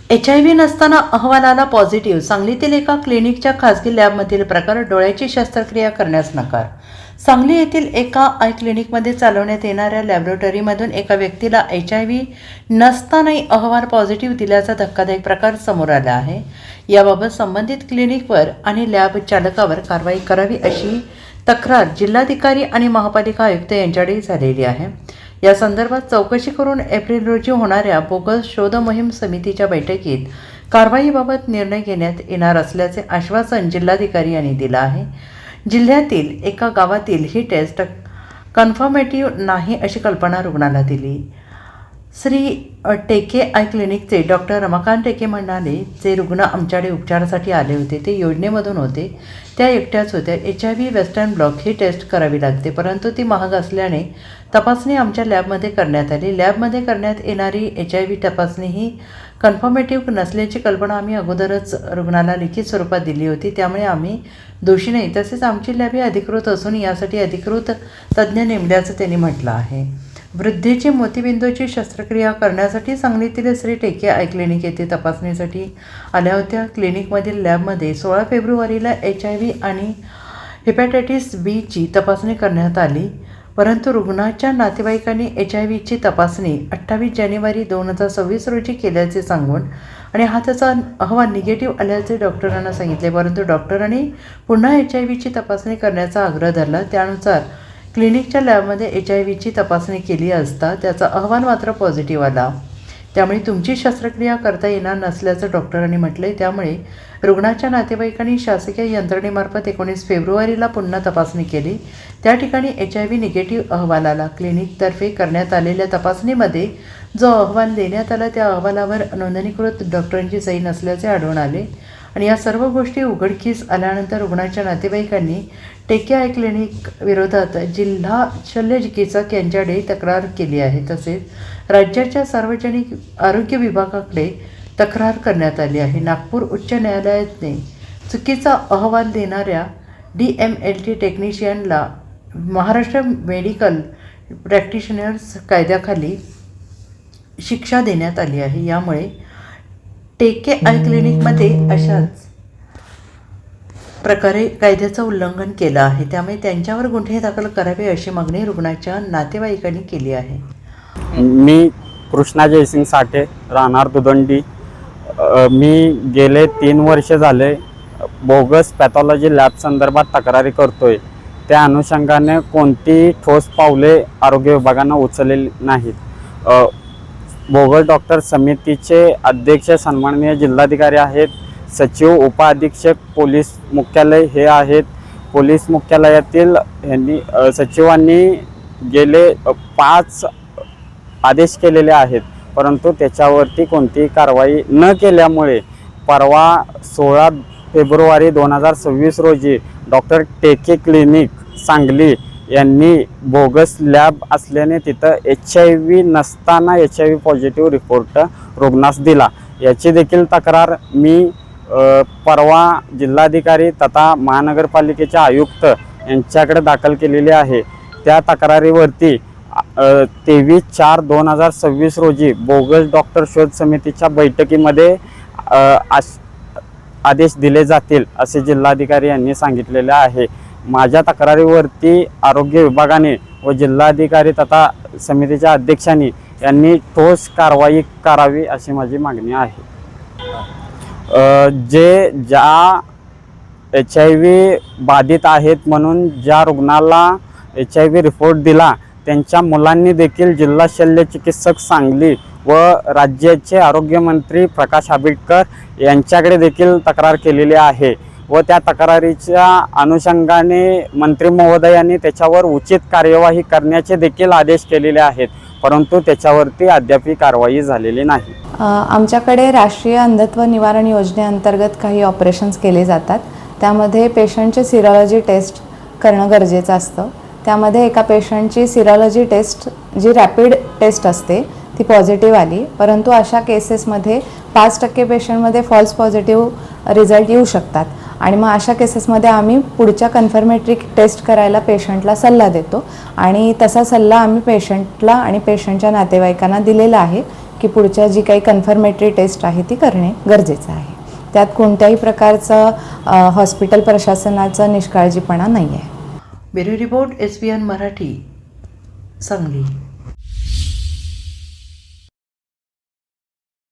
HIV नसताना अहवाल आला पॉझिटिव्ह. सांगलीतील एका क्लिनिकच्या खासगी लॅबमधील प्रकार. डोळ्याची शस्त्रक्रिया करण्यास नकार. सांगली येथील एका आय क्लिनिकमध्ये चालवण्यात येणाऱ्या लॅबोरेटरीमधून एका व्यक्तीला HIV नसतानाही अहवाल पॉझिटिव्ह दिल्याचा धक्कादायक प्रकार समोर आला आहे. याबाबत संबंधित क्लिनिकवर आणि लॅब चालकावर कारवाई करावी अशी तक्रार जिल्हाधिकारी आणि महापालिका आयुक्त यांच्याकडे झालेली आहे. या संदर्भात चौकशी करून एप्रिल रोजी होणाऱ्या बोगस शोध मोहीम समितीच्या बैठकीत कारवाईबाबत निर्णय घेण्यात येणार असल्याचे आश्वासन जिल्हाधिकारी यांनी दिलं आहे. जिल्ह्यातील एका गावातील ही टेस्ट कन्फर्मेटिव्ह नाही अशी कल्पना रुग्णाला दिली. श्री टेके आय क्लिनिकचे डॉक्टर रमाकांत टेके म्हणाले, जे रुग्ण आमच्याकडे उपचारासाठी आले होते ते योजनेमधून होते, त्या एकट्याच होत्या. HIV वेस्टर्न ब्लॉक ही टेस्ट करावी लागते, परंतु ती महाग असल्याने तपासणी आमच्या लॅबमध्ये करण्यात आली. लॅबमध्ये करण्यात येणारी HIV तपासणी ही कन्फर्मेटिव्ह नसल्याची कल्पना आम्ही अगोदरच रुग्णाला लिखित स्वरूपात दिली होती, त्यामुळे आम्ही दोषी नाही. तसेच आमची लॅब ही अधिकृत असून यासाठी अधिकृत तज्ज्ञ नेमल्याचं त्यांनी म्हटलं आहे. वृद्धेची मोतीबिंदूची शस्त्रक्रिया करण्यासाठी सांगलीतील श्री टेके आय क्लिनिक येथे तपासणीसाठी आल्या होत्या. क्लिनिकमधील लॅबमध्ये 16 फेब्रुवारीला HIV आणि हेपॅटायटिस Bची तपासणी करण्यात आली, परंतु रुग्णाच्या नातेवाईकांनी HIVची तपासणी 28 जानेवारी 2026 रोजी केल्याचे सांगून आणि हा त्याचा अहवाल निगेटिव्ह आल्याचे डॉक्टरांना सांगितले, परंतु डॉक्टरांनी पुन्हा HIVची तपासणी करण्याचा आग्रह धरला. त्यानुसार क्लिनिकच्या लॅबमध्ये HIVची तपासणी केली असता त्याचा अहवाल मात्र पॉझिटिव्ह आला. त्यामुळे तुमची शस्त्रक्रिया करता येणार नसल्याचं डॉक्टरांनी म्हटले. त्यामुळे रुग्णाच्या नातेवाईकांनी शासकीय यंत्रणेमार्फत 19 फेब्रुवारीला पुन्हा तपासणी केली. त्या ठिकाणी HIV निगेटिव्ह अहवाल आला. क्लिनिकतर्फे करण्यात आलेल्या तपासणीमध्ये जो अहवाल देण्यात आला त्या अहवालावर नोंदणीकृत डॉक्टरांची सही नसल्याचे आढळून आले आणि या सर्व गोष्टी उघडकीस आल्यानंतर रुग्णाच्या नातेवाईकांनी टेके आय क्लिनिक विरोधात जिल्हा शल्य चिकित्सक यांच्याकडे तक्रार केली आहे. तसेच राज्याच्या सार्वजनिक आरोग्य विभागाकडे तक्रार करण्यात आली आहे. नागपूर उच्च न्यायालयाने चुकीचा अहवाल देणाऱ्या DMLT टेक्निशियनला महाराष्ट्र मेडिकल प्रॅक्टिशनर्स कायद्याखाली शिक्षा देण्यात आली आहे. यामुळे टेके आय क्लिनिकमध्ये अशाच प्रकारे कायद्याचं उल्लंघन केलं आहे, त्यामुळे त्यांच्यावर गुन्हे दाखल करावे अशी मागणी रुग्णाच्या नातेवाईकांनी केली आहे. मी कृष्णा जयसिंग साठे, राहणार दुदंडी. मी गेले 3 वर्ष झाले बोगस पॅथॉलॉजी लॅब संदर्भात तक्रारी करतोय. त्या अनुषंगाने कोणतीही ठोस पावले आरोग्य विभागानं उचललेली नाहीत. बोगस डॉक्टर समितीचे अध्यक्ष सन्माननीय जिल्हाधिकारी आहेत, सचिव, उपाधीक्षक, पोलीस मुख्यालय हे आहेत. पोलीस मुख्यालयातील सचिवांनी गेले 5 आदेश केलेले आहेत, परंतु त्याच्यावरती कोणतीही कारवाई न केल्यामुळे परवा 16 फेब्रुवारी 2026 रोजी डॉक्टर टेके क्लिनिक सांगली यांनी बोगस लॅब असल्याने तिथं HIV नसताना HIV पॉझिटिव्ह रिपोर्ट रुग्णास दिला. याची देखील तक्रार मी परवा जिल्हाधिकारी तथा महानगरपालिकेचे आयुक्त यांच्याकडे दाखल केलेली आहे. त्या तक्रारीवरती 23/4/2026 रोजी बोगस डॉक्टर शोध समितीच्या बैठकीमध्ये आदेश दिले जातील असे जिल्हाधिकारी यांनी सांगितलेले आहे. माझ्या तक्रारीवरती आरोग्य विभागाने व जिल्हाधिकारी तथा समितीच्या अध्यक्षांनी यांनी ठोस कारवाई करावी अशी माझी मागणी आहे. ज्या HIV बाधित आहेत म्हणून ज्या रुग्णाला HIV रिपोर्ट दिला त्यांच्या मुलांनी देखील जिल्हा शल्य चिकित्सक सांगली व राज्याचे आरोग्यमंत्री प्रकाश आंबेडकर यांच्याकडे देखील तक्रार केलेली आहे व त्या तक्रारीच्या अनुषंगाने मंत्री महोदयांनी त्याच्यावर उचित कार्यवाही करण्याचे देखील आदेश केलेले आहेत, परंतु त्याच्यावरती अद्याप कारवाई झालेली नाही. आमच्याकडे राष्ट्रीय अंधत्व निवारण योजनेअंतर्गत काही ऑपरेशन्स केले जातात. त्यामध्ये पेशंटचे सिरोलॉजी टेस्ट करणं गरजेचं असतं. त्यामध्ये एका पेशंटची सिरोलॉजी टेस्ट जी रॅपिड टेस्ट असते ती पॉझिटिव्ह आली, परंतु अशा केसेसमध्ये 5% पेशंटमध्ये फॉल्स पॉझिटिव्ह रिझल्ट येऊ शकतात आणि मग अशा केसेसमध्ये आम्ही पुढच्या कन्फर्मेटरी टेस्ट करायला पेशंटला सल्ला देतो आणि तसा सल्ला आम्ही पेशंटला आणि पेशंटच्या नातेवाईकांना दिलेला आहे की पुढच्या जी काही कन्फर्मेटरी टेस्ट आहे ती करणे गरजेचं आहे. त्यात कोणत्याही प्रकारचं हॉस्पिटल प्रशासनाचा निष्काळजीपणा नाही आहे. Bureau report SBN Marathi, Sangli.